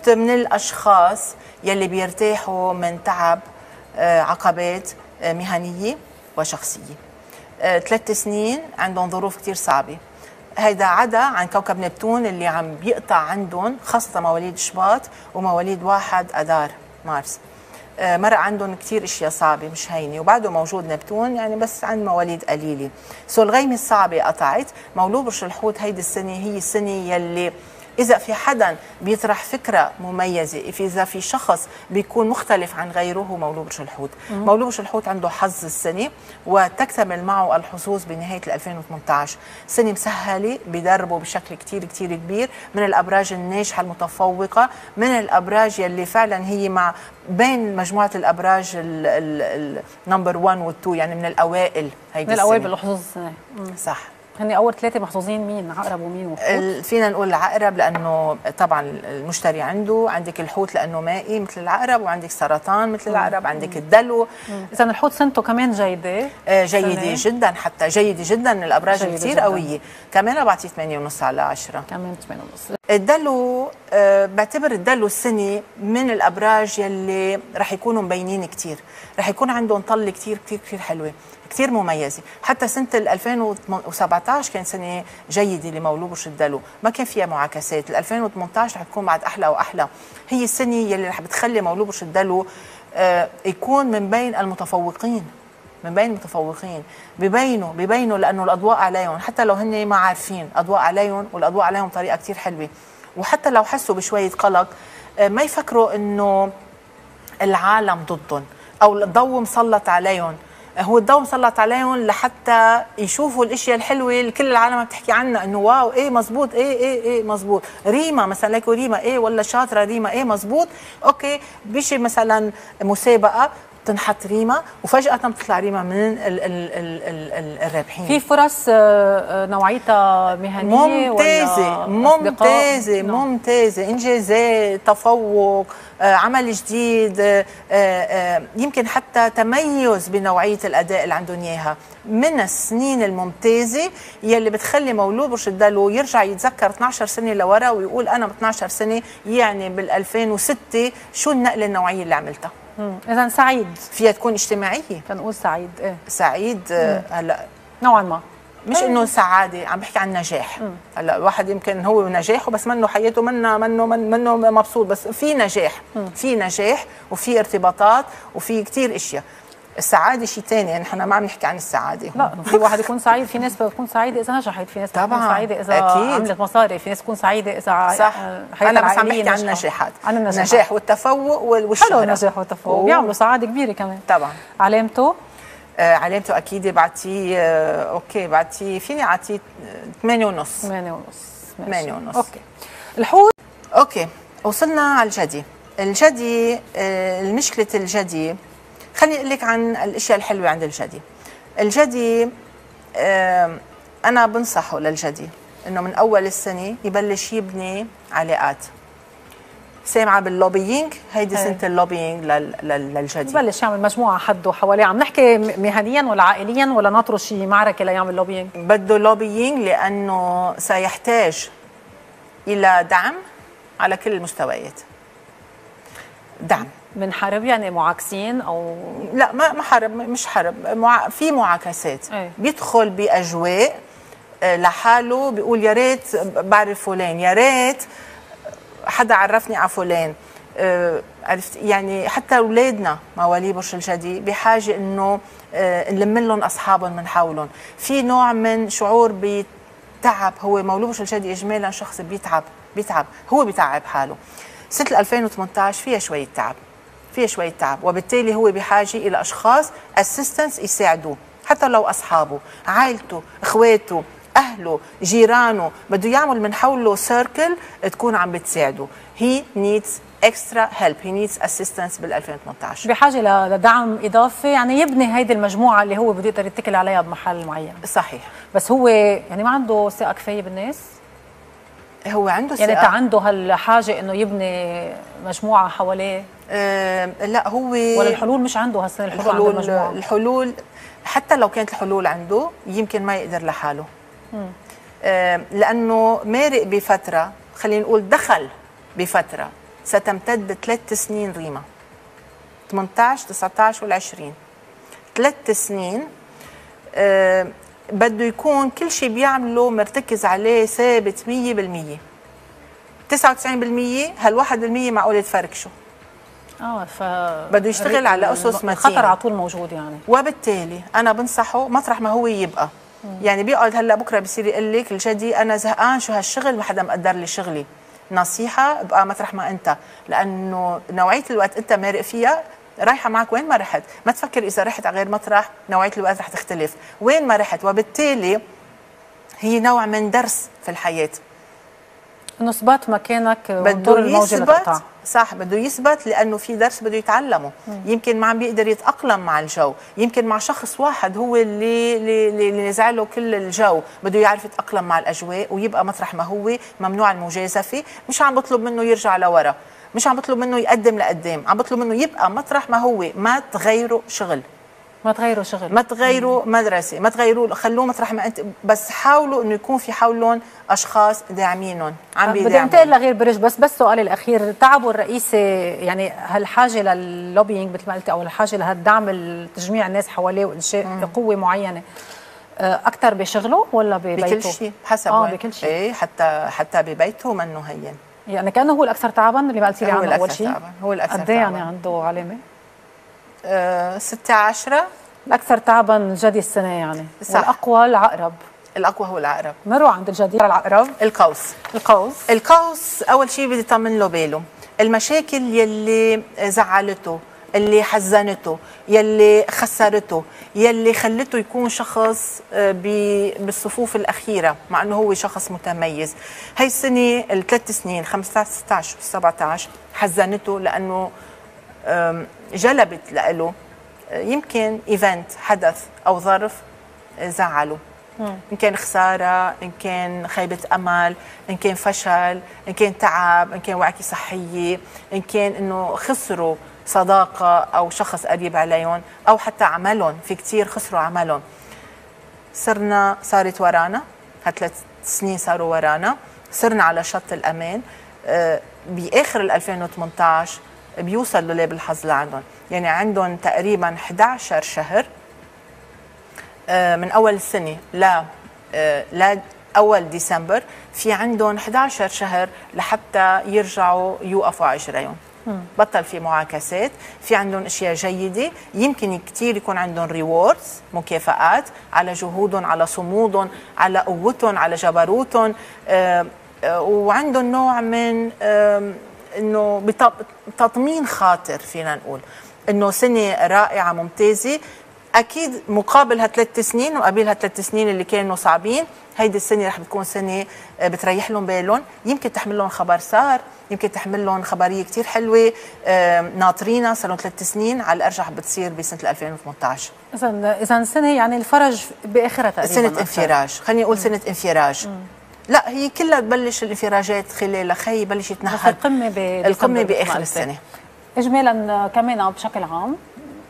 الحوت من الاشخاص يلي بيرتاحوا من تعب عقبات مهنيه وشخصيه. 3 سنين عندهم ظروف كتير صعبه. هيدا عدا عن كوكب نبتون اللي عم بيقطع عندهم، خاصه مواليد شباط ومواليد 1 اذار مارس. مرق عندهم كثير اشياء صعبه مش هينه، وبعده موجود نبتون يعني بس عند مواليد قليله. الغيمه الصعبه قطعت. مولود برج الحوت هيدي السنه هي السنه يلي إذا في حدا بيطرح فكرة مميزة، إذا في شخص بيكون مختلف عن غيره، هو مولود برج الحوت. مولود برج الحوت عنده حظ السنة وتكتمل معه الحظوظ بنهاية 2018. سنة مسهلة بدربه بشكل كتير كبير، من الأبراج الناجحة المتفوقة، من الأبراج يلي فعلا هي مع بين مجموعة الأبراج النمبر 1 و 2، يعني من الأوائل. هيدي من الأوائل بالحظوظ السنة. صح. هن أول 3 محظوظين مين؟ عقرب ومين وحوت؟ فينا نقول العقرب لأنه طبعا المشتري عندك الحوت لأنه مائي مثل العقرب، وعندك سرطان مثل العقرب، عندك الدلو. إذا الحوت سنته كمان جيدة. جيدة جدا، حتى جيدة جدا، من الأبراج كثير قوية. كمان بعطيه 8.5 على 10. كمان 8.5. الدلو بعتبر الدلو السنة من الأبراج يلي رح يكونوا مبينين كثير، رح يكون عندهم طلة كثير حلوة، كثير مميزة. حتى سنة 2017 كانت سنة جيدة لمولود برج الدلو، ما كان فيها معاكسات. 2018 رح تكون بعد أحلى وأحلى. هي السنة يلي رح بتخلي مولود برج الدلو يكون من بين المتفوقين، ببينوا لأنه الأضواء عليهم، حتى لو هن ما عارفين أضواء عليهم، والأضواء عليهم طريقة كتير حلوة. وحتى لو حسوا بشوية قلق ما يفكروا إنه العالم ضدهم أو الضوء مسلط عليهم. هو الضوء مسلط عليهم لحتى يشوفوا الاشياء الحلوه اللي كل العالم بتحكي عنها، انه واو ايه مزبوط، ايه مزبوط. ريما مثلا، ليكو ريما ايه، ولا شاطره ريما ايه مزبوط. اوكي، بيجي مثلا مسابقه تنحط ريما وفجأة بتطلع ريما من الرابحين. في فرص نوعيتها مهنية ممتازة، إنجازات، تفوق، عمل جديد، يمكن حتى تميز بنوعية الأداء اللي عندهم إياها. من السنين الممتازة يلي بتخلي مولود برج الدلو يرجع يتذكر 12 سنة لورا ويقول أنا ب 12 سنة يعني بال 2006 شو النقلة النوعية اللي عملتها. إذا سعيد فيها تكون اجتماعية. تنقول سعيد. إيه سعيد. هلا نوعا ما مش انه سعاده، عم بحكي عن نجاح. هلا الواحد يمكن هو نجاحه بس منه حياته منه مبسوط، بس في نجاح. في نجاح وفي ارتباطات وفي كثير اشياء. السعاده شيء ثاني، يعني نحن ما عم نحكي عن السعاده. لا، في واحد يكون سعيد، في ناس بتكون سعيده اذا نجحت، في ناس بتكون سعيده اذا عملت مصاري، في ناس تكون سعيده اذا صح. انا بس عم بحكي عن النجاحات، عن النجاح والتفوق والشهره. حلو النجاح والتفوق، بيعملوا سعاده كبيره كمان. طبعا. علامته علامته اكيد بعطيه اوكي، بعطيه فيني اعطيه 8.5. 8.5. اوكي. الحوت. اوكي، وصلنا على الجدي. المشكله الجدي، خليني اقول لك عن الاشياء الحلوه عند الجدي. انا بنصحه للجدي انه من اول السنه يبلش يبني علاقات. سامعه باللوبينج؟ هيدي سنه اللوبينج للجدي. يبلش يعمل مجموعه حده حواليه. عم نحكي مهنيا ولا عائليا ولا ناطره شي معركه ليعمل لوبينج؟ بده لوبينج لانه سيحتاج الى دعم على كل المستويات. دعم من حرب يعني معاكسين او لا، ما حرب، مش حرب، في معاكسات. بيدخل باجواء لحاله، بيقول يا ريت بعرف فلان، يا ريت حدا عرفني على فلان. عرفت يعني حتى اولادنا مواليد برج الجدي بحاجه انه نلم لهم اصحابهم من حولهم. في نوع من شعور بتعب. هو مولود برج الجدي اجمالا شخص بيتعب، هو بيتعب حاله. سنه 2018 فيها شويه تعب، وبالتالي هو بحاجه الى اشخاص اسيستنس يساعدوه، حتى لو اصحابه، عائلته، اخواته، اهله، جيرانه، بده يعمل من حوله سيركل تكون عم بتساعده. he needs extra help, he needs assistance بال 2018. بحاجه لدعم اضافي، يعني يبني هيدي المجموعه اللي هو بده يقدر يتكل عليها بمحل معين. صحيح. بس هو يعني ما عنده ثقه كفايه بالناس. هو عنده ثقه، يعني عنده هالحاجه انه يبني مجموعه حواليه. لا هو ولا الحلول مش عنده هالسنه. الحلول حتى لو كانت الحلول عنده يمكن ما يقدر لحاله. لانه مارق بفتره، خلينا نقول دخل بفتره ستمتد ب3 سنين ريما، 18 19 وال20. 3 سنين بده يكون كل شيء بيعمله مرتكز عليه ثابت 100%. 99% هال1% معقول يتفركشوا. بده يشتغل على اسس متينه. الخطر على طول موجود يعني. وبالتالي انا بنصحه مطرح ما هو يبقى. يعني بيقعد هلا بكره بصير يقول لك الجدي انا زهقان شو هالشغل ما حدا مقدر لي شغلي. نصيحه ابقى مطرح ما انت، لانه نوعيه الوقت انت مارق فيها رايحه معك وين ما رحت، ما تفكر اذا رحت على غير مطرح نوعيه الوقت رح تختلف، وين ما رحت. وبالتالي هي نوع من درس في الحياه. انه اثبات مكانك بده يثبت. صح، بده يثبت لانه في درس بده يتعلمه. يمكن ما عم بيقدر يتاقلم مع الجو، يمكن مع شخص واحد هو اللي نزع له كل الجو، بده يعرف يتاقلم مع الاجواء ويبقى مطرح ما هو. ممنوع المجازفه، مش عم بطلب منه يرجع لورا، مش عم بطلب منه يقدم لقدام، عم بطلب منه يبقى مطرح ما هو. ما تغيروا شغل، ما تغيروا شغل، ما تغيروا مدرسه، ما تغيروا، خلوه مطرح ما انت، بس حاولوا انه يكون في حولهم اشخاص داعمينهم عم بيدعموا. بدي انتقل لغير برج، بس سؤالي الاخير، تعبه الرئيسي يعني هالحاجه لللوبينج مثل ما قلتي، او الحاجه لهالدعم تجميع الناس حواليه وانشاء قوه معينه اكثر بشغله ولا ببيته؟ بكل شيء حسب بكل شيء. ايه، حتى ببيته منه هين. يعني كانه هو الاكثر تعبا اللي ما قلتي لي عنه اول شيء. هو الاكثر قد ايه يعني عنده علامه؟ 6-10. الاكثر تعبا جدي السنه يعني. صح. والاقوى العقرب. الاقوى هو العقرب. مروه عند الجدي العقرب. القوس اول شيء بدي اطمن له باله. المشاكل يلي زعلته، اللي حزنته، يلي خسرته، يلي خلته يكون شخص بالصفوف الاخيره مع انه هو شخص متميز. هي السنه ال3 سنين 15 16 17 حزنته لانه جلبت له يمكن ايفنت، حدث او ظرف زعله. إن كان خسارة، إن كان خيبة أمل، إن كان فشل، إن كان تعب، إن كان وعكة صحية، إن كان إنه خسروا صداقة أو شخص قريب عليهم، أو حتى عملهم. في كتير خسروا عملهم. صارت ورانا، ها3 سنين صاروا ورانا، صرنا على شط الأمان. بآخر 2018 بيوصل لولاب الحظ لعندهم. يعني عندهم تقريبا 11 شهر من اول السنه لا اول ديسمبر، في عندهم 11 شهر لحتى يرجعوا يوقفوا على اجريهم. بطل في معاكسات، في عندهم اشياء جيده، يمكن كثير يكون عندهم ريوردز، مكافآت على جهودهم، على صمودهم، على قوتهم، على جبروتهم. وعندهم نوع من انه بتطمين خاطر، فينا نقول انه سنه رائعه ممتازه. اكيد مقابل ها3 سنين وقبل ها3 سنين اللي كانوا صعبين، هيدي السنه رح بتكون سنه بتريح لهم بالهم. يمكن تحمل لهم خبر صار، يمكن تحمل لهم خبريه كثير حلوه ناطرينها. صار لهم 3 سنين على الارجح بتصير بسنه 2018. اذا السنه يعني الفرج باخرها تقريبا، سنه انفراج، خليني اقول سنه انفراج. لا، هي كلها تبلش الانفراجات خلال خي بلش يتنهد. القمه باخر السنه. اجمالا كمان بشكل عام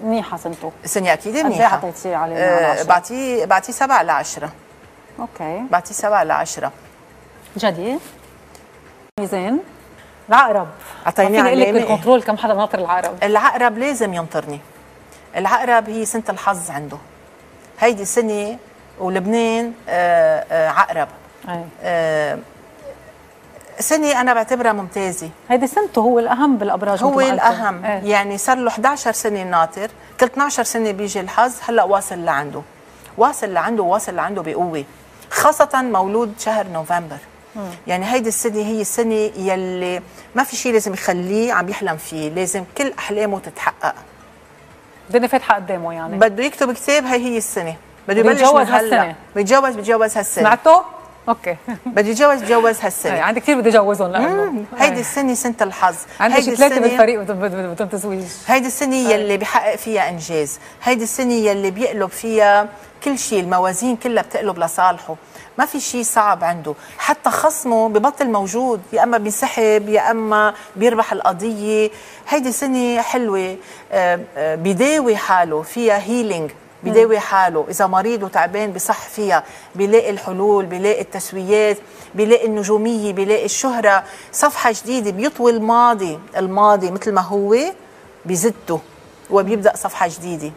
منيحه سنته. السنه اكيد منيحه. قد ايه حطيتي عليه؟ بعطيه 7/10. اوكي، بعطيه 7/10. جدي ميزان العقرب، اعطيني علامه بالكنترول. كم حدا ناطر العقرب؟ العقرب لازم ينطرني. العقرب هي سنه الحظ عنده. هيدي سنه ولبنان عقرب. سنه انا بعتبرها ممتازه. هيدي سنته هو الاهم بالابراج، هو الاهم. يعني صار له 11 سنه ناطر، كل 12 سنه بيجي الحظ. هلا واصل لعنده بقوه، خاصه مولود شهر نوفمبر. يعني هيدي السنه هي السنه يلي ما في شيء لازم يخليه عم يحلم فيه، لازم كل احلامه تتحقق. الدنيا فاتحه قدامه، يعني بده يكتب كتاب. هي السنه بده يبلش من هلا. بيتجوز هالسنه. سمعتوا؟ اوكي. بده يتجوز هالسنه. عندي كثير بدي اجوزهم لانه هيدي السنه سنه الحظ. عندي 3 بالفريق بدهم تزويج. هيدي السنه يلي بيحقق فيها انجاز، هيدي السنه يلي بيقلب فيها كل شيء، الموازين كلها بتقلب لصالحه. ما في شيء صعب عنده، حتى خصمه ببطل موجود، يا اما بينسحب يا اما بيربح القضيه. هيدي سنه حلوه، بيداوي حاله، فيها هيلينج، بيداوي حاله، اذا مريض وتعبان بصح فيها، بيلاقي الحلول، بيلاقي التسويات، بيلاقي النجوميه، بيلاقي الشهره، صفحه جديده، بيطوي الماضي مثل ما هو بيزته وبيبدا صفحه جديده.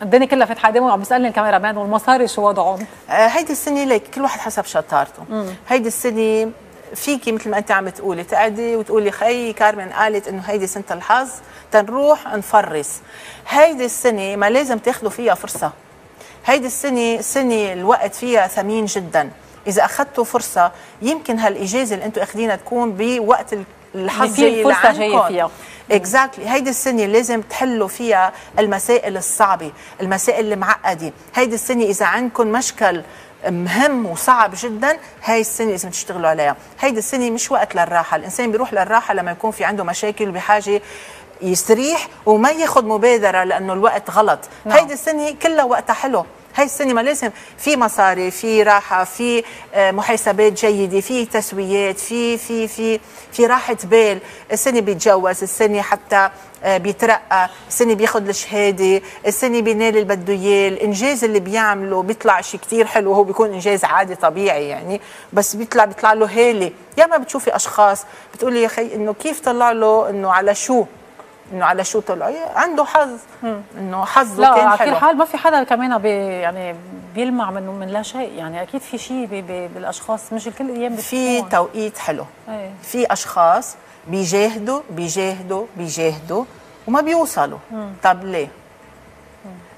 الدنيا كلها فتحة قدامه وعم بيسالني الكاميرا مان والمصاري شو وضعهم؟ هيدي السنه ليك كل واحد حسب شطارته. هيدي السنه فيكي مثل ما انت عم تقولي تقعدي وتقولي خي كارمن قالت انه هيدي سنه الحظ تنروح نفرس. هيدي السنه ما لازم تاخذوا فيها فرصه. هيدي السنه الوقت فيها ثمين جدا. اذا اخذتوا فرصه يمكن هالاجازه اللي انتم اخذينها تكون بوقت الحظ جاي اللي جايه فيها. اكزاكتلي. هيدي السنه لازم تحلوا فيها المسائل الصعبه، المسائل المعقده. هيدي السنه اذا عندكم مشكل مهم وصعب جدا، هاي السنه لازم تشتغلوا عليها. هيدي السنه مش وقت للراحه، الانسان بيروح للراحه لما يكون في عنده مشاكل وبحاجه يستريح وما ياخذ مبادره لانه الوقت غلط. هيدي السنه كلها وقتها حلو. هاي السنه ما لازم في مصاري، في راحه، في محاسبات جيده، في تسويات، في راحه بال. السنه بيتجوز، السنه حتى بيترقى، السنه بياخذ الشهاده، السنه بينال اللي بده اياه، الانجاز اللي بيعمله بيطلع شيء كثير حلو، هو بيكون انجاز عادي طبيعي يعني، بس بيطلع له هاله. يا ما بتشوفي اشخاص بتقولي يا اخي انه كيف طلع له، انه على شو طلع، عنده حظ، انه حظه كان حلو. لا على كل حال ما في حدا كمان يعني بيلمع من لا شيء، يعني اكيد في شيء بالاشخاص، مش الكل ايام في توقيت حلو. في اشخاص بيجاهدوا وما بيوصلوا. طب ليه؟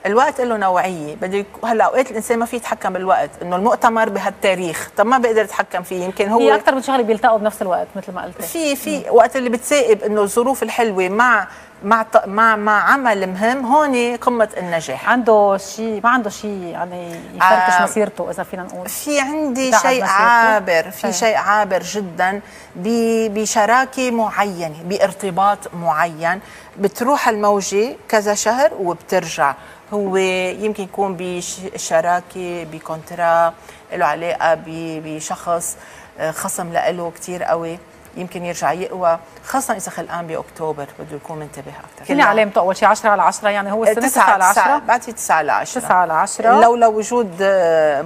الوقت له نوعيه، هلا اوقات الانسان ما في يتحكم بالوقت، انه المؤتمر بهالتاريخ، طب ما بقدر اتحكم فيه، يمكن هو في اكثر من شغله بيلتقوا بنفس الوقت مثل ما قلتي. في وقت اللي بتسائب انه الظروف الحلوه مع عمل مهم، هون قمه النجاح. عنده شيء ما عنده شيء يعني يفركش مسيرته اذا فينا نقول. في عندي شيء عابر، في شيء عابر جدا بشراكه معينه، بارتباط معين، بتروح الموجه كذا شهر وبترجع. هو يمكن يكون بشراكه، بكونترا له علاقه بشخص، خصم له كثير قوي، يمكن يرجع يقوى، خاصة إذا خلقان بأكتوبر بده يكون منتبه أكثر. كل علامته أول شيء 10/10، يعني هو السنة 9/10. بعتي 9/10. 9/10. لو وجود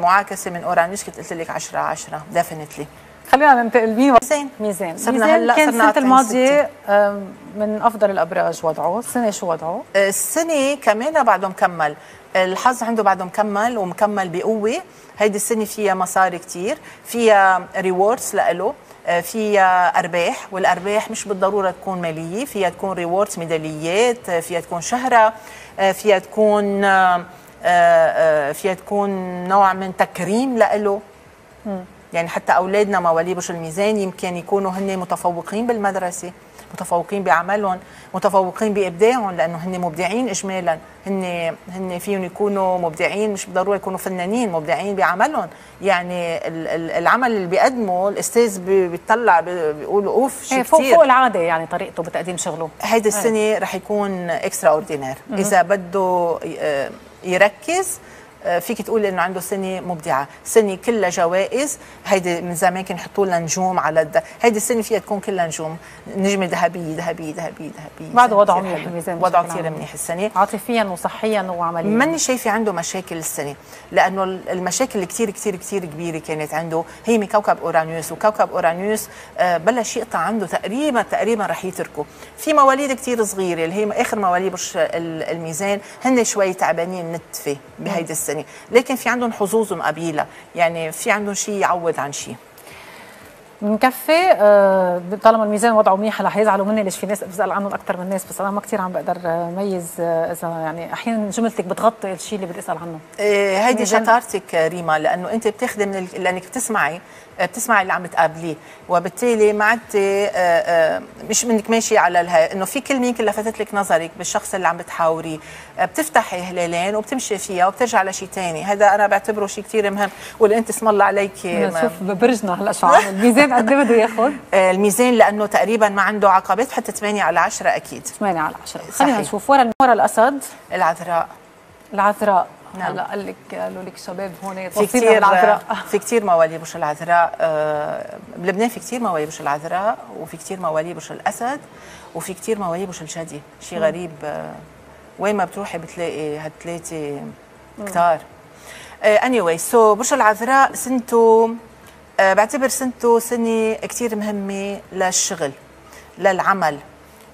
معاكسة من أورانوس كنت قلت لك 10/10 ديفينتلي. خلينا ننتقل ميزان. صرنا هلا كان السنة الماضية من أفضل الأبراج وضعه، السنة شو وضعه؟ السنة كمان بعده مكمل، الحظ عنده بعده مكمل ومكمل بقوة. هيدي السنة فيها مصاري كتير، فيها ريوردز لإله، فيها أرباح، والأرباح مش بالضرورة تكون مالية، فيها تكون ريوردز، ميداليات، فيها تكون شهرة، فيها تكون نوع من تكريم لإله. يعني حتى أولادنا مواليد برج الميزان يمكن يكونوا هن متفوقين بالمدرسة، متفوقين بعملهم، متفوقين بإبداعهم، لأنه هن مبدعين إجمالا، هن فيهم يكونوا مبدعين، مش بالضرورة يكونوا فنانين، مبدعين بعملهم. يعني العمل اللي بيقدمه الأستاذ بيطلع بيقولوا أوف شيء كتير فوق العادة، يعني طريقته بتقديم شغله. هيدي السنة رح يكون اكسترا اوردينير. إذا بده يركز فيك تقول انه عنده سنه مبدعه، سنه كلها جوائز. هيدي من زمان كانوا يحطوا لنا نجوم على هيدي السنه فيها تكون كلها نجوم، نجمه ذهبيه. بعده وضعه منيح الميزان، وضعه كثير منيح السنه، عاطفيا وصحيا وعمليا. ماني شايفه عنده مشاكل السنه، لانه المشاكل كثير كثير كثير كبيره كانت عنده هي من كوكب اورانوس، وكوكب اورانوس بلش يقطع عنده تقريبا رح يتركه. في مواليد كثير صغيره اللي هي اخر مواليد برج الميزان، هن شوي تعبانين نتفه بهيدي السنه، لكن في عندهم حظوظهم قبيله، يعني في عندهم شيء يعوض عن شيء. مكفي طالما الميزان وضعه منيح. رح يزعلوا مني ليش في ناس بسال عنهم اكثر من ناس، بس انا ما كثير عم بقدر ميز اذا يعني احيانا جملتك بتغطي الشيء اللي بدي اسال عنه. هيدي شطارتك ريما، لانه انت بتاخذي لانك بتسمعي اللي عم تقابليه، وبالتالي ما عدتي مش منك ماشي على انه في كلمه يمكن لفتت لك نظرك بالشخص اللي عم بتحاوريه، بتفتحي هلالين وبتمشي فيها وبترجع لشيء ثاني. هذا انا بعتبره شيء كثير مهم، واللي انت اسم الله عليك. شوف برجنا هلا شو عامل الميزان، قد ايه بده ياخذ؟ الميزان لانه تقريبا ما عنده عقبات، حتى 8/10 اكيد. 8/10. خلينا نشوف ورا الاسد. العذراء. نعم. هلا قالوا لك شباب هون في كثير مواليد برج العذراء بلبنان، في كثير مواليد برج العذراء، وفي كثير مواليد برج الاسد، وفي كثير مواليد برج الجدي. شيء غريب، وين ما بتروحي بتلاقي هالثلاثه كتار. anyway سو برج العذراء سنته بعتبر سنته سنه كثير مهمه للشغل، للعمل.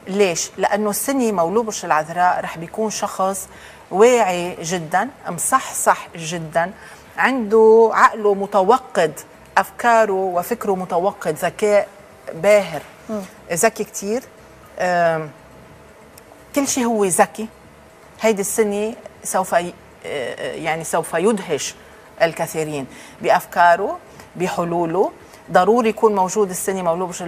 ليش؟ لانه السنه مولود برج العذراء رح بيكون شخص واعي جدا، مصحصح جدا، عنده عقله متوقد، افكاره وفكره متوقد، ذكاء باهر، ذكي كثير، كل شيء هو ذكي. هيدي السنه سوف يدهش الكثيرين بافكاره، بحلوله. ضروري يكون موجود السنه مولود برج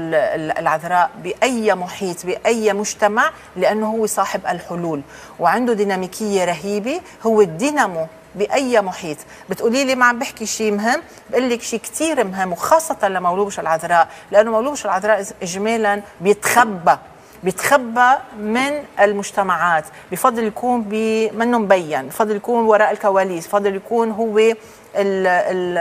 العذراء باي محيط، باي مجتمع، لانه هو صاحب الحلول وعنده ديناميكيه رهيبه، هو الدينامو باي محيط. بتقولي لي ما عم بحكي شيء مهم، بقول لك شيء كثير مهم، وخاصه لمولود برج العذراء، لانه مولود برج العذراء اجمالا بيتخبى من المجتمعات، بفضل يكون منه مبين، بفضل يكون وراء الكواليس، بفضل يكون هو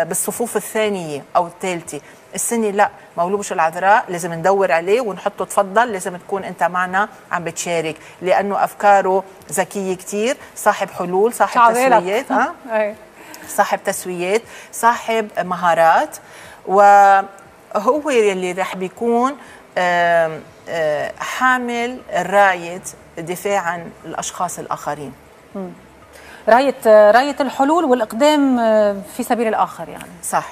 بالصفوف الثانيه او الثالثه. السنه لا، مولود برج العذراء لازم ندور عليه ونحطه، تفضل لازم تكون انت معنا عم بتشارك، لانه افكاره ذكيه كثير، صاحب حلول، صاحب تسويات، صاحب تسويات، صاحب مهارات، وهو يلي رح بيكون حامل راية الدفاع عن الأشخاص الآخرين. راية الحلول والإقدام في سبيل الآخر يعني. صح.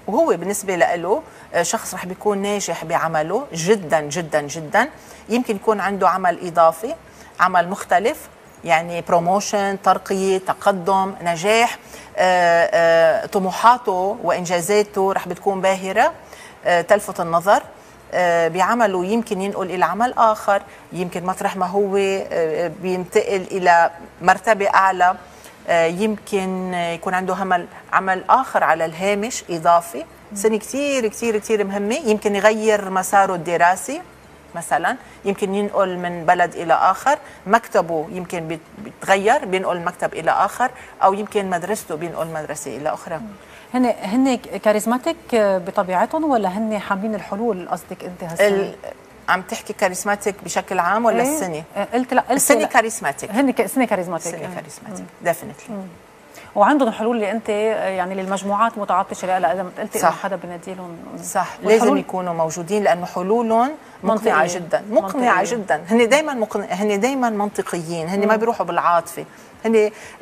وهو بالنسبة له شخص رح بيكون ناجح بعمله جدا جدا جدا. يمكن يكون عنده عمل إضافي، عمل مختلف، يعني بروموشن، ترقية، تقدم، نجاح. طموحاته وإنجازاته رح بتكون باهرة، تلفت النظر. بعمله يمكن ينقل إلى عمل آخر، يمكن مطرح ما هو بينتقل إلى مرتبة أعلى، يمكن يكون عنده عمل آخر على الهامش إضافي. سنة كتير كتير كتير مهمة. يمكن يغير مساره الدراسي مثلا، يمكن ينقل من بلد إلى آخر، مكتبه يمكن بيتغير، بينقل مكتب إلى آخر، أو يمكن مدرسته بينقل مدرسة إلى أخرى. هن كاريزماتيك بطبيعتهم ولا هن حاملين الحلول قصدك انت هسه؟ عم تحكي كاريزماتيك بشكل عام ولا السنه؟ قلت لا، السنه كاريزماتيك. السنه كاريزماتيك. السنه كاريزماتيك ديفينتلي. وعندهم الحلول اللي انت يعني للمجموعات متعطشه لها، اذا ما قلتي انه حدا بنادي لهم. صح، لازم يكونوا موجودين لانه حلولهم مقنعه جدا، مقنعه جدا. هن دائما منطقيين، هن ما بيروحوا بالعاطفه،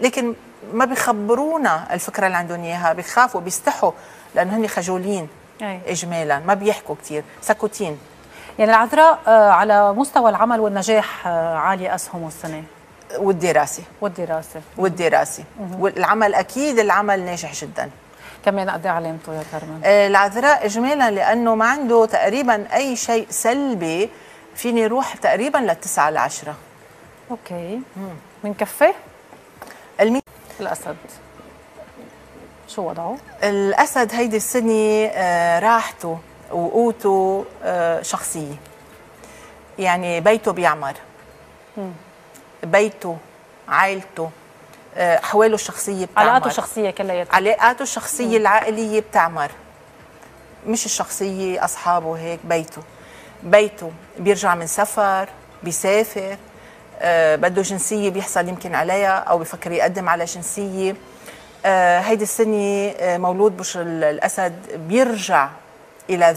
لكن ما بيخبرونا الفكره اللي عندهم اياها، بيخافوا، بيستحوا، لانه هن خجولين اجمالا، ما بيحكوا كثير، سكوتين. يعني العذراء على مستوى العمل والنجاح عاليه اسهمه السنه، والدراسه والعمل، اكيد العمل ناجح جدا. كمان قد ايه علامته يا كرمان؟ العذراء اجمالا لانه ما عنده تقريبا اي شيء سلبي، فيني روح تقريبا لل9 ل10. اوكي. من كفه الاسد شو وضعه؟ الاسد هيدي السنه راحته وقوته شخصيه، يعني بيته بيعمر، بيته، عائلته، احواله الشخصيه بتعمر، علاقاته الشخصيه كلياتها، علاقاته الشخصيه العائليه بتعمر، مش الشخصيه اصحابه هيك. بيته بيرجع من سفر، بيسافر، بده جنسيه بيحصل يمكن عليها او بفكر يقدم على جنسيه. هيدي السنه مولود برج الاسد بيرجع الى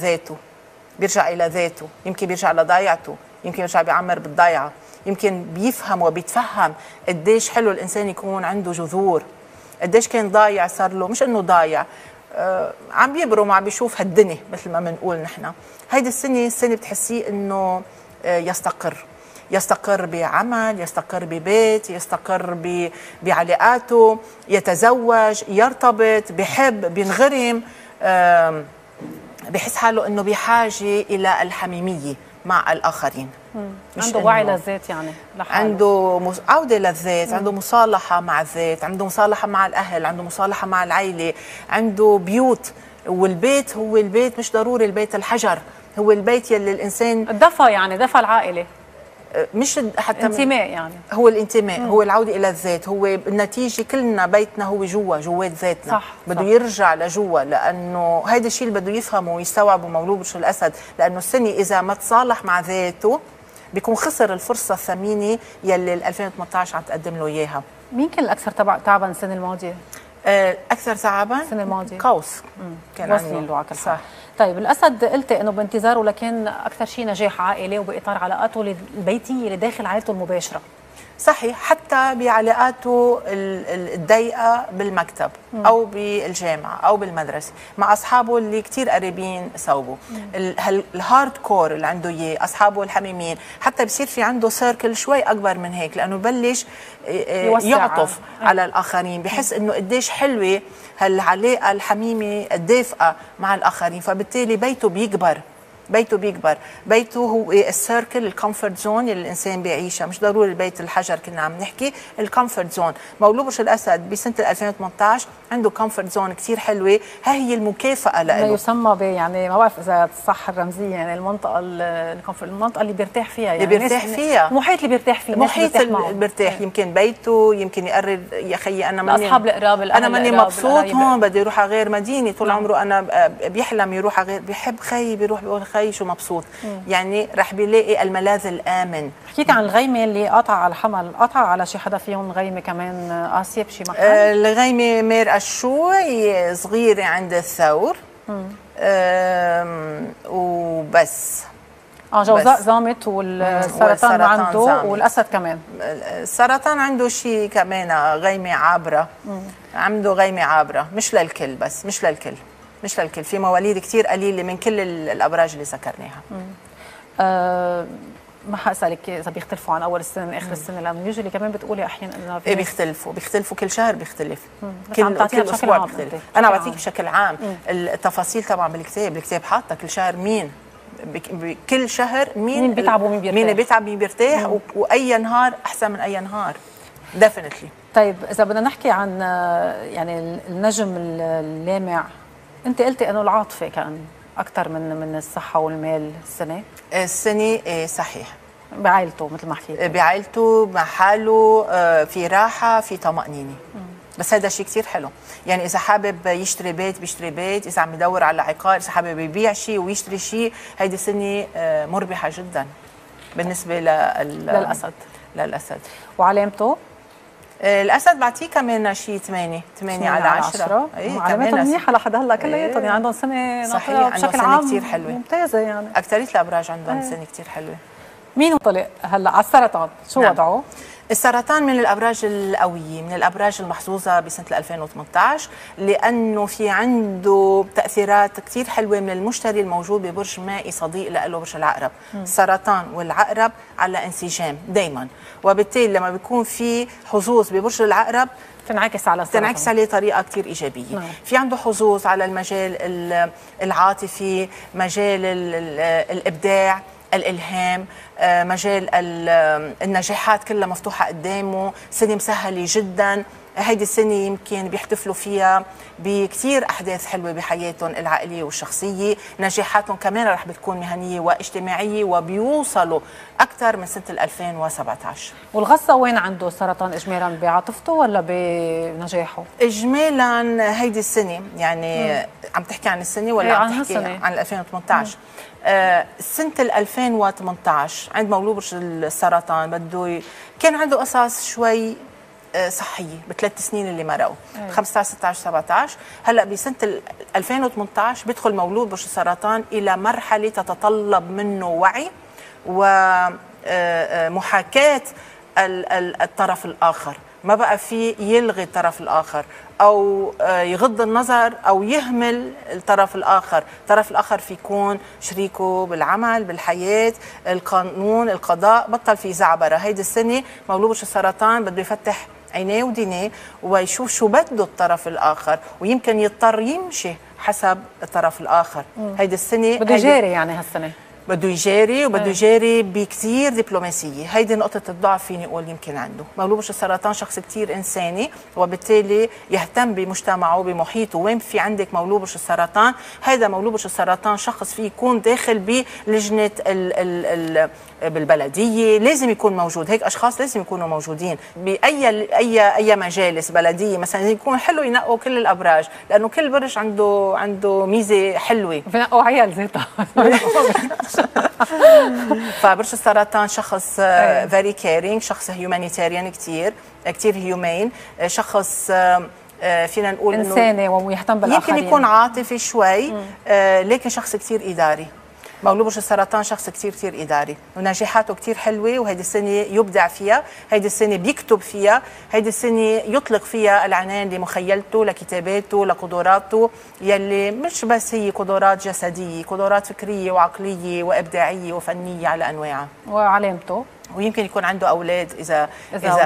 ذاته، يمكن بيرجع لضيعته، يمكن يرجع بيعمر بالضيعه، يمكن بيفهم وبيتفهم قديش حلو الانسان يكون عنده جذور، قديش كان ضايع صار له، مش انه ضايع، عم بيبرم وعم بيشوف هالدنيا مثل ما بنقول نحن. هيدي السنه بتحسيه انه يستقر بعمل، يستقر ببيت، يستقر بعلاقاته، يتزوج، يرتبط، بحب، بينغرم، بحس حاله انه بحاجه الى الحميميه مع الاخرين. عنده وعي للذات، يعني لحاله. عنده عوده للذات، عنده مصالحه مع الذات، عنده مصالحه مع الاهل، عنده مصالحه مع العائله، عنده بيوت. والبيت هو البيت، مش ضروري البيت الحجر، هو البيت يلي الانسان الدفى، يعني دفى العائله، مش حتى انتماء، يعني هو الانتماء، هو العوده الى الذات، هو النتيجه كلنا بيتنا هو جوات ذاتنا. صح. بده يرجع لجوا، لانه هيدا الشيء اللي بده يفهمه ويستوعبه مولود برج الاسد، لانه السنه اذا ما تصالح مع ذاته بيكون خسر الفرصه الثمينه يلي 2018 عم تقدم له اياها. مين كان الاكثر تعبا السنه الماضيه؟ اكثر تعبا السنه الماضيه قوس كان عنده صح. طيب الاسد قلت انه بانتظاره، لكن اكثر شيء نجاح عائلي وباطار علاقاته البيتيه اللي داخل عائلته المباشره. صحيح، حتى بعلاقاته الضيقه بالمكتب او بالجامعه او بالمدرسه مع اصحابه اللي كثير قريبين صوبه، الهارد كور اللي عنده اياه، اصحابه الحميمين، حتى بصير في عنده سيركل شوي اكبر من هيك، لانه بلش يعطف على الاخرين، بحس انه قديش حلوه هالعلاقه الحميمه الدافئه مع الاخرين، فبالتالي بيته بيكبر. بيته هو السيركل، الكومفورت زون اللي الانسان بيعيشها، مش ضروري البيت الحجر كنا عم نحكي، الكومفورت زون. مولود برج الاسد بسنه 2018 عنده كومفورت زون كثير حلوه، ها هي المكافاه له. ما يسمى يعني ما بعرف اذا صح الرمزيه، يعني المنطقه اللي بيرتاح فيها، يعني اللي بيرتاح فيها، المحيط اللي بيرتاح فيه، المحيط اللي بيرتاح، يمكن بيته، يمكن يقرر يا خيي انا ماني اصحاب القراب، انا ماني مبسوط هون، بدي اروح على غير مدينه، طول عمره انا بيحلم يروح على غير، بيحب خيي بيروح بيقول خيي شو مبسوط، يعني رح بيلاقي الملاذ الامن. حكيت عن الغيمه اللي قطع على الحمل، قطع على شي حدا فيهم غيمه كمان قاسيه بشي محل؟ الغيمه مير الشوي صغيره عند الثور، وبس. جوزاء زامت، والسرطان عنده والاسد كمان. السرطان عنده شيء كمان غيمه عابره، عنده غيمه عابره، مش للكل، بس مش للكل، في مواليد كثير قليله من كل الابراج اللي ذكرناها. ما حاسالك اذا بيختلفوا عن اول السنه من اخر السنه، لانه يوجولي كمان بتقولي احيانا انه بيختلفوا كل شهر، بيختلف كل اسبوع بيختلف. انا بعطيك بشكل عام التفاصيل طبعا بالكتاب حاطه كل شهر مين، كل شهر مين بيتعب ومين بيرتاح، مين بيتعب مين بيرتاح، واي نهار احسن من اي نهار ديفينتلي. طيب اذا بدنا نحكي عن يعني النجم اللامع، انت قلتي انه العاطفه كان اكثر من الصحه والمال السنه صحيح، بعائلته مثل ما حكيت، بعائلته مع حاله، في راحه، في طمأنينه. بس هذا شيء كثير حلو، يعني اذا حابب يشتري بيت بيشتري بيت، اذا عم يدور على عقار، اذا حابب يبيع شيء ويشتري شيء، هيدي سنه مربحه جدا بالنسبه للاسد. وعلامته الاسد بعطيه كمان شيء 8 على 10. علاماتهم منيحه لحد هلا كلياتهم، يعني عندهم سنه صحيح، بشكل عام كثير حلوه ممتازه، يعني اكثريه الابراج عندهم سنه كثير حلوه. مين طلع هلا على السرطان؟ شو وضعه؟ السرطان من الابراج القويه، من الابراج المحظوظه بسنه 2018، لانه في عنده تاثيرات كثير حلوه من المشتري الموجود ببرج مائي صديق له، برج العقرب. السرطان والعقرب على انسجام دائما، وبالتالي لما بيكون في حظوظ ببرج العقرب تنعكس عليه طريقه كثير ايجابيه. في عنده حظوظ على المجال العاطفي، مجال الابداع، الالهام، مجال النجاحات كلها مفتوحه قدامه، سنه مسهله جدا. هيدي السنه يمكن بيحتفلوا فيها بكثير احداث حلوه بحياتهم العائليه والشخصيه، نجاحاتهم كمان رح بتكون مهنيه واجتماعيه، وبيوصلوا اكثر من سنه 2017. والغصه وين عنده السرطان اجمالا، بعاطفته ولا بنجاحه؟ اجمالا هيدي السنه، يعني عم تحكي عن السنه ولا عم تحكي عن 2018؟ سنة 2018 عند مولود برج السرطان كان عنده قصص شوي صحية ب3 سنين اللي مرقوا، 15 16 17. هلا بسنة 2018 بيدخل مولود برج السرطان إلى مرحلة تتطلب منه وعي ومحاكاة الطرف الآخر، ما بقى في يلغي الطرف الآخر أو يغض النظر أو يهمل الطرف الآخر. الطرف الآخر في يكون شريكه بالعمل، بالحياة، القانون، القضاء، بطل في زعبرة. هيدي السنة مولود برج السرطان بده يفتح عينيه ودينيه ويشوف شو بده الطرف الآخر، ويمكن يضطر يمشي حسب الطرف الآخر. هيدي السنة بده يجاري، يعني هالسنة بده يجاري، وبده يجاري بكثير دبلوماسيه. هيدي نقطه الضعف فيني اقول يمكن عنده. مولود برج السرطان شخص كثير انساني، وبالتالي يهتم بمجتمعه بمحيطه. وين في عندك مولود برج السرطان، هيدا مولود برج السرطان شخص فيه يكون داخل بلجنه بالبلديه، لازم يكون موجود. هيك اشخاص لازم يكونوا موجودين باي مجالس بلديه مثلا. يكون حلو ينقوا كل الابراج، لانه كل برج عنده ميزه حلوه. بنقوا عيال ذاتها. فبرج السرطان شخص فيري كيرينج، شخص هيومانيتيريان، كثير هيومين، شخص فينا نقول انساني ويهتم بالاخرين. يمكن يكون عاطفي شوي، لكن شخص كثير اداري. مولود برج السرطان شخص كثير اداري، ونجاحاته كثير حلوه، وهيدي السنه يبدع فيها، هيدي السنه بيكتب فيها، هيدي السنه يطلق فيها العنان لمخيلته، لكتاباته، لقدراته، يلي مش بس هي قدرات جسديه، قدرات فكريه وعقليه وابداعيه وفنيه على انواعها. وعلامته ويمكن يكون عنده اولاد اذا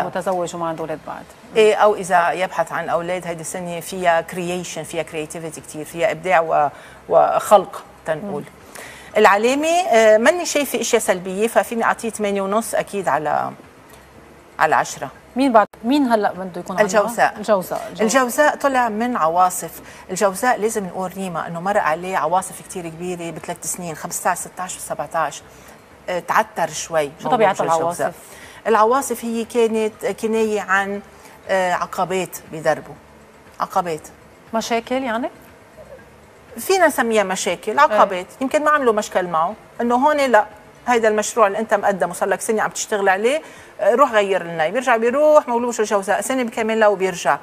متزوج وما عنده اولاد بعد، ايه، او اذا يبحث عن اولاد. هيدي السنه فيها كرييشن، فيها كرياتيفيتي كثير، فيها ابداع وخلق تنقول. العلامه ماني شايفه اشياء سلبيه، ففيني اعطيه 8.5 اكيد على 10. مين هلا بده يكون الجوزاء طلع من عواصف. الجوزاء لازم نقول ريما انه مرق عليه عواصف كثير كبيره ب3 سنين، 15 16 17. تعتر شوي. شو طبيعه العواصف؟ العواصف هي كانت كنايه عن عقبات بدربه، عقبات، مشاكل يعني؟ فينا نسميها مشاكل، عقبات. يمكن ما عملوا مشكل معه، انه هون لا، هيدا المشروع اللي انت مقدمه صار لك سنه عم تشتغل عليه، روح غير لنا. بيروح مولود برج الجوزاء سنه بكملها وبيرجع.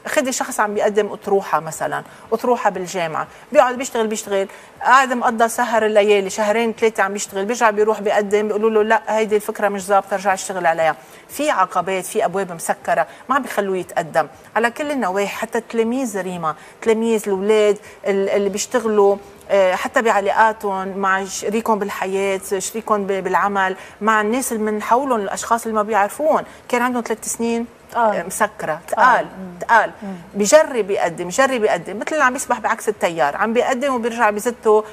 خدي شخص عم بيقدم اطروحه مثلا، اطروحه بالجامعه، بيقعد بيشتغل، قاعد مقضى سهر الليالي، 2 3 عم بيشتغل، بيرجع بيروح بيقدم، بيقولوا له لا هيدي الفكره مش ظابطه، ارجع اشتغل عليها. في عقبات، في ابواب مسكره ما عم بيخلوه يتقدم على كل النواحي. حتى التلاميذ ريما، تلاميذ الاولاد اللي بيشتغلوا حتى بعلاقاتهم مع شريكهم بالحياه، شريكهم بالعمل، مع الناس اللي من حولهم، الاشخاص اللي ما بيعرفوهم، كان عندهم 3 سنين مسكره، تقال. بجرب يقدم مثل اللي عم يسبح بعكس التيار، عم بيقدم وبيرجع بزته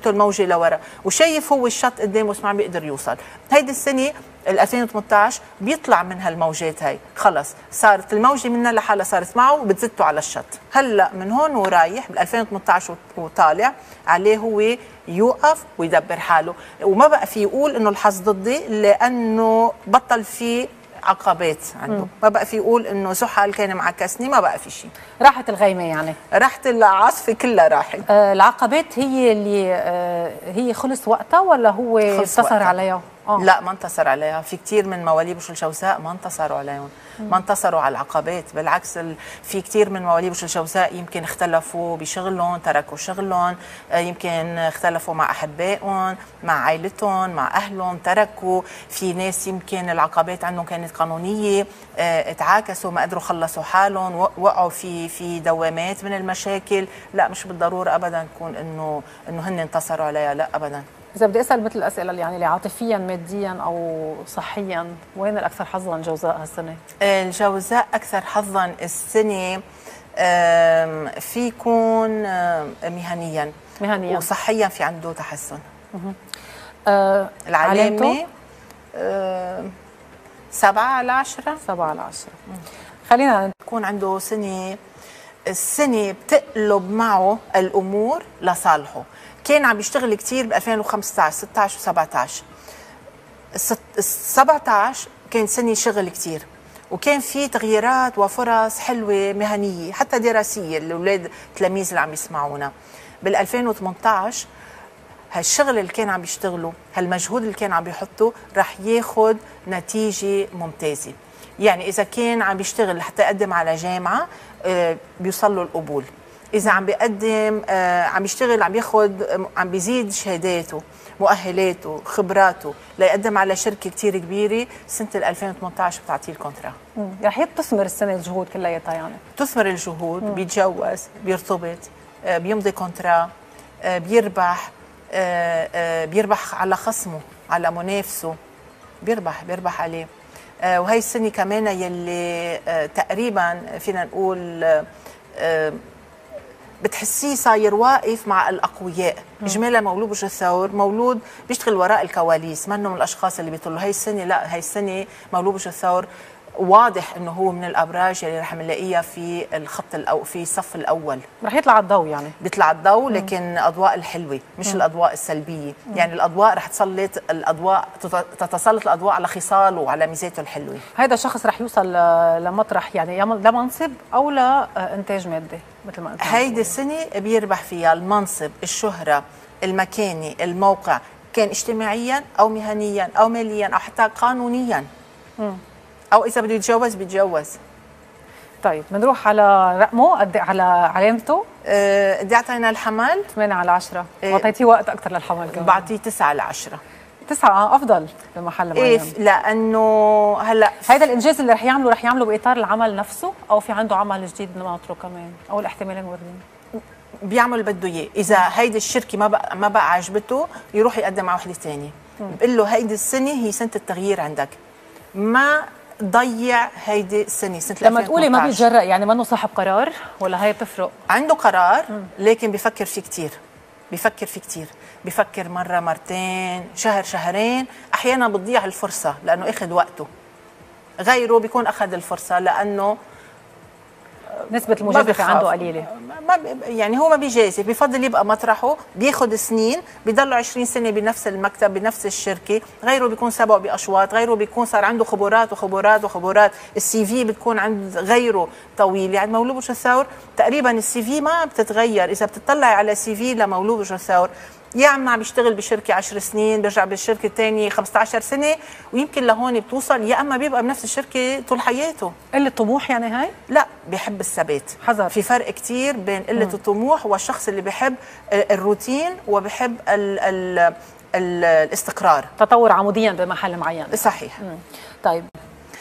الموجه لورا، وشايف هو الشط قدامه بس ما عم بيقدر يوصل. هيدي السنه 2018 بيطلع من هالموجات هاي، خلص صارت الموجه منها لحالها صارت معه وبتزته على الشط. هلا من هون ورايح بال 2018 وطالع عليه هو يوقف ويدبر حاله، وما بقى في يقول انه الحظ ضدي، لانه بطل في عقبات عنده. ما بقى في يقول انه زحل كان معكسني، ما بقى في شيء. راحت الغيمه يعني، راحت العاصفه كلها راحت. العقبات هي اللي هي خلص وقتها ولا هو انتصر عليها؟ لا ما انتصر عليها. في كثير من مواليد برج الجوزاء ما انتصروا عليهم، ما انتصروا على العقبات، بالعكس في كثير من مواليد برج الجوزاء يمكن اختلفوا بشغلهم، تركوا شغلهم، يمكن اختلفوا مع احبائهم، مع عائلتهم، مع اهلهم، تركوا. في ناس يمكن العقبات عندهم كانت قانونيه، اتعاكسوا، ما قدروا خلصوا حالهم، وقعوا في دوامات من المشاكل. لا مش بالضروره ابدا تكون انه هن انتصروا عليها، لا ابدا. إذا بدي أسأل مثل الأسئلة اللي يعني عاطفيا ماديا أو صحيا، وين الأكثر حظا الجوزاء هالسنة؟ الجوزاء أكثر حظا السنة في يكون مهنيا وصحيا في عنده تحسن. العلامة 7/10. 7/10. خلينا يكون عنده السنة بتقلب معه الأمور لصالحه. كان عم بيشتغل كثير ب 2015 16 و17. 17 كان سنة شغل كثير، وكان في تغييرات وفرص حلوة مهنية حتى دراسية. الأولاد تلاميذ اللي عم يسمعونا بال 2018 هالشغل اللي كان عم بيشتغله، هالمجهود اللي كان عم بيحطه، رح ياخد نتيجة ممتازة. يعني إذا كان عم بيشتغل حتى يقدم على جامعة بيوصل له القبول. إذا عم بيقدم عم يشتغل، عم بيزيد شهاداته، مؤهلاته، خبراته ليقدم على شركة كتير كبيرة، سنة 2018 بتعطيه الكونترا. رح تثمر السنة الجهود كلياتها يعني؟ تثمر الجهود، بيتجوز، بيرتبط، بيمضي كونترا، بيربح على خصمه، على منافسه، بيربح عليه. وهي السنة كمان يلي تقريبا فينا نقول بتحسيه صاير واقف مع الاقوياء. اجمالا مولود برج الثور مولود بيشتغل وراء الكواليس، منه من الاشخاص اللي بيطلوا. هي السنه لا، هي السنه مولود برج الثور واضح انه هو من الابراج اللي رح نلاقيها في في الصف الاول. رح يطلع الضوء يعني، بيطلع الضوء، لكن اضواء الحلوه مش الاضواء السلبيه. يعني الاضواء رح تتسلط الاضواء على خصاله وعلى ميزاته الحلوه. هذا الشخص رح يوصل لمطرح يعني لمنصب او لانتاج مادي مثل ما قلت. هيدي السنه بيربح فيها المنصب، الشهره، المكانه، الموقع، كان اجتماعيا او مهنيا او ماليا او حتى قانونيا. او اذا بده يتجوز بيتجوز. طيب بنروح على رقمه، على علامته. قد اعطينا الحمل 8/10. اعطيتيه وقت اكثر للحمل كمان. بعطيه 9/10. 9 افضل بمحل معين. لانه هلا هذا الانجاز اللي رح يعمله باطار العمل نفسه، او في عنده عمل جديد ناطره كمان، او الاحتمالين واردين؟ بيعمل اللي بده اياه. اذا هيدي الشركه ما بقى عجبته يروح يقدم مع وحده ثانيه. بقول له هيدي السنه هي سنه التغيير عندك، ما ضيع هيدي السنه، سنه 2018. لما تقولي ما بيتجرأ يعني ما انه صاحب قرار، ولا هي بتفرق؟ عنده قرار لكن بيفكر فيه كثير. بيفكر مره مرتين، شهر شهرين، احيانا بتضيع الفرصه لانه اخذ وقته. غيره بيكون اخذ الفرصه لانه نسبة المجازفة عنده قليلة. يعني هو ما بيجازف، بفضل يبقى مطرحه، بياخذ سنين، بيضلوا 20 سنة بنفس المكتب بنفس الشركة. غيره بيكون سبقه بأشواط، غيره بيكون صار عنده خبرات وخبرات وخبرات. السي في بتكون عند غيره طويل. يعني مولود برج الثور تقريبا السي في ما بتتغير. إذا بتطلعي على سي في لمولود برج الثور، يا عم بيشتغل بشركه 10 سنين، بيرجع بالشركه الثانيه 15 سنه، ويمكن لهون بتوصل، يا اما بيبقى بنفس الشركه طول حياته. قله طموح يعني هاي؟ لا، بيحب الثبات. حذر. في فرق كتير بين قله الطموح والشخص اللي بيحب الروتين وبيحب الاستقرار. تطور عموديا بمحل معين. صحيح. طيب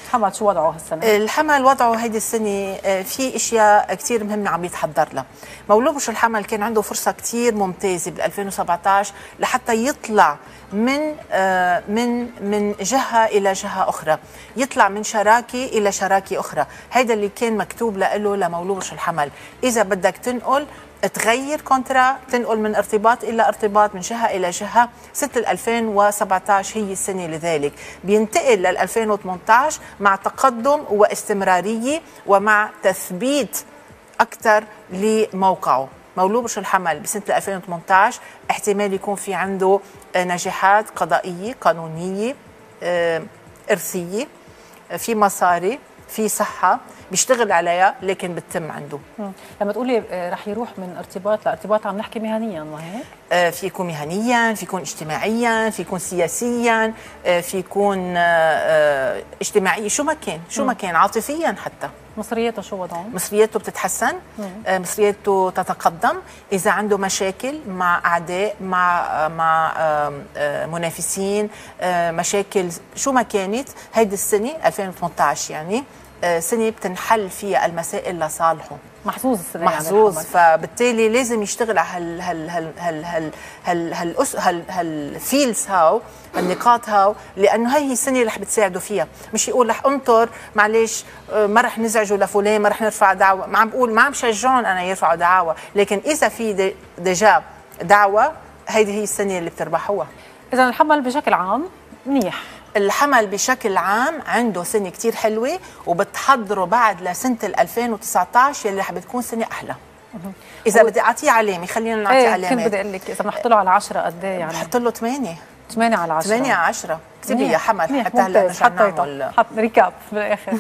الحمل شو وضعه هالسنه؟ الحمل وضعه هيدي السنه في اشياء كثير مهمه عم يتحضر لها. مولود برج الحمل كان عنده فرصه كثير ممتازه بال 2017 لحتى يطلع من جهه الى جهه اخرى، يطلع من شراكه الى شراكه اخرى. هيدا اللي كان مكتوب له لمولود برج الحمل. اذا بدك تنقل، تغير كونترا، تنقل من ارتباط الى ارتباط، من جهه الى جهه، سنه 2017 هي السنه لذلك. بينتقل لل 2018 مع تقدم واستمراريه ومع تثبيت اكثر لموقعه. مولود برج الحمل بسنه 2018 احتمال يكون في عنده نجاحات قضائيه، قانونيه، ارثيه، في مصاري، في صحه، بيشتغل عليها لكن بتتم عنده. لما تقولي رح يروح من ارتباط لارتباط عم نحكي مهنيا، ما هيك؟ في يكون مهنيا، في يكون اجتماعيا، في يكون سياسيا، في يكون اجتماعي، شو ما كان عاطفيا حتى. مصرياته شو وضعه؟ مصرياته بتتحسن، مصرياته تتقدم. اذا عنده مشاكل مع اعداء، مع منافسين، مشاكل شو ما كانت، هيدي السنه 2018 يعني سنه بتنحل فيها المسائل لصالحه. محظوظ السنه، محظوظ يعني. فبالتالي لازم يشتغل على هالفيلز هاو، النقاط هاو، لانه هي السنه اللي رح بتساعده فيها. مش يقول رح انطر، معلش ما رح نزعجه لفلان، ما رح نرفع دعوه. ما عم بقول، ما عم شجعهم انا يرفعوا دعاوى، لكن اذا في ديجا دعوه، هيدي هي السنه اللي بتربحوها. اذا الحمل بشكل عام منيح. الحمل بشكل عام عنده سنه كتير حلوه، وبتحضره بعد لسنه 2019 اللي رح بتكون سنه احلى. اذا بدي اعطيه علامه، خلينا نعطيه علامات. كنت بدي اقول لك اذا بنحط له على 10 قد ايه يعني؟ بحط له 8. 8/10. 8/10. اكتبي يا حمل حتى هلا حط ريكاب بالاخر.